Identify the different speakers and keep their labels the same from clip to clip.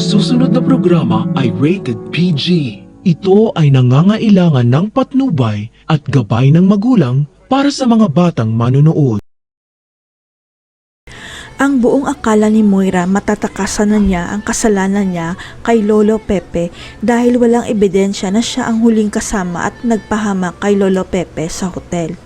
Speaker 1: susunod na programa ay rated PG. Ito ay nangangailangan ng patnubay at gabay ng magulang para sa mga batang manonood.
Speaker 2: Ang buong akala ni Moira matatakasan na niya ang kasalanan niya kay Lolo Pepe dahil walang ebidensya na siya ang huling kasama at nagpahamak kay Lolo Pepe sa hotel.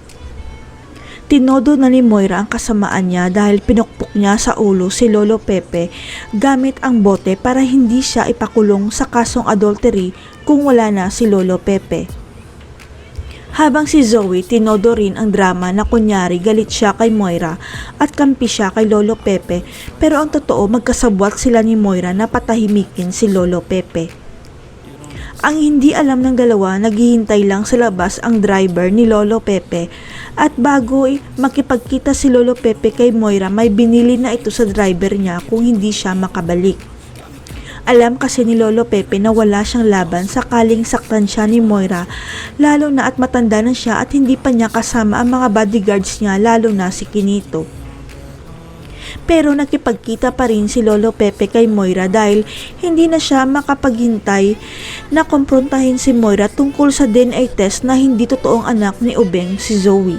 Speaker 2: Tinodo na ni Moira ang kasamaan niya dahil pinukpok niya sa ulo si Lolo Pepe gamit ang bote para hindi siya ipakulong sa kasong adultery kung wala na si Lolo Pepe. Habang si Zoe tinodo rin ang drama na kunyari galit siya kay Moira at kampi siya kay Lolo Pepe, pero ang totoo magkasabwat sila ni Moira na patahimikin si Lolo Pepe. Ang hindi alam ng dalawa, naghihintay lang sa labas ang driver ni Lolo Pepe at bago makipagkita si Lolo Pepe kay Moira, may binili na ito sa driver niya kung hindi siya makabalik. Alam kasi ni Lolo Pepe na wala siyang laban sakaling saktan siya ni Moira, lalo na at matanda na siya at hindi pa niya kasama ang mga bodyguards niya, lalo na si Quinito. Pero nakipagkita pa rin si Lolo Pepe kay Moira dahil hindi na siya makapaghintay na kumprontahin si Moira tungkol sa DNA test na hindi totoong anak ni Ubeng, si Zoe.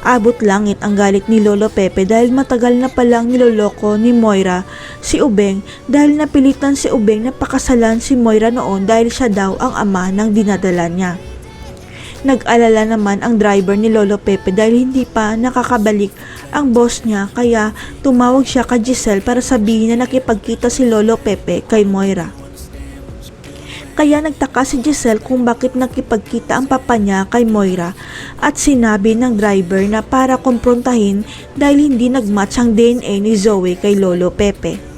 Speaker 2: Abot langit ang galit ni Lolo Pepe dahil matagal na palang niloloko ni Moira si Ubeng dahil napilitan si Ubeng na pakasalan si Moira noon dahil siya daw ang ama ng dinadala niya. Nag-alala naman ang driver ni Lolo Pepe dahil hindi pa nakakabalik ang boss niya, kaya tumawag siya kay Giselle para sabihin na nakipagkita si Lolo Pepe kay Moira. Kaya nagtaka si Giselle kung bakit nakipagkita ang papa niya kay Moira at sinabi ng driver na para kumprontahin dahil hindi nagmatch ang DNA ni Zoe kay Lolo Pepe.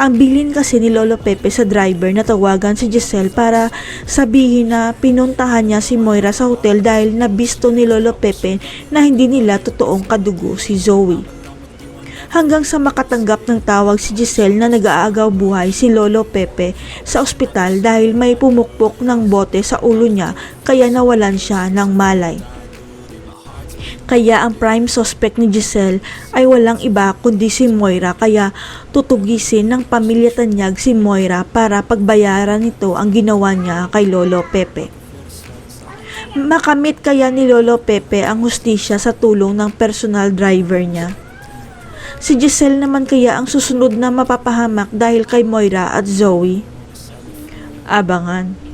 Speaker 2: Ang bilin kasi ni Lolo Pepe sa driver na tawagan si Giselle para sabihin na pinuntahan niya si Moira sa hotel dahil nabisto ni Lolo Pepe na hindi nila totoong kadugo si Zoe. Hanggang sa makatanggap ng tawag si Giselle na nag-aagaw buhay si Lolo Pepe sa ospital dahil may pumukpok ng bote sa ulo niya kaya nawalan siya ng malay. Kaya ang prime suspect ni Giselle ay walang iba kundi si Moira, kaya tutugisin ng pamilya Tanyag si Moira para pagbayaran nito ang ginawa niya kay Lolo Pepe. Makamit kaya ni Lolo Pepe ang hustisya sa tulong ng personal driver niya? Si Giselle naman kaya ang susunod na mapapahamak dahil kay Moira at Zoe? Abangan.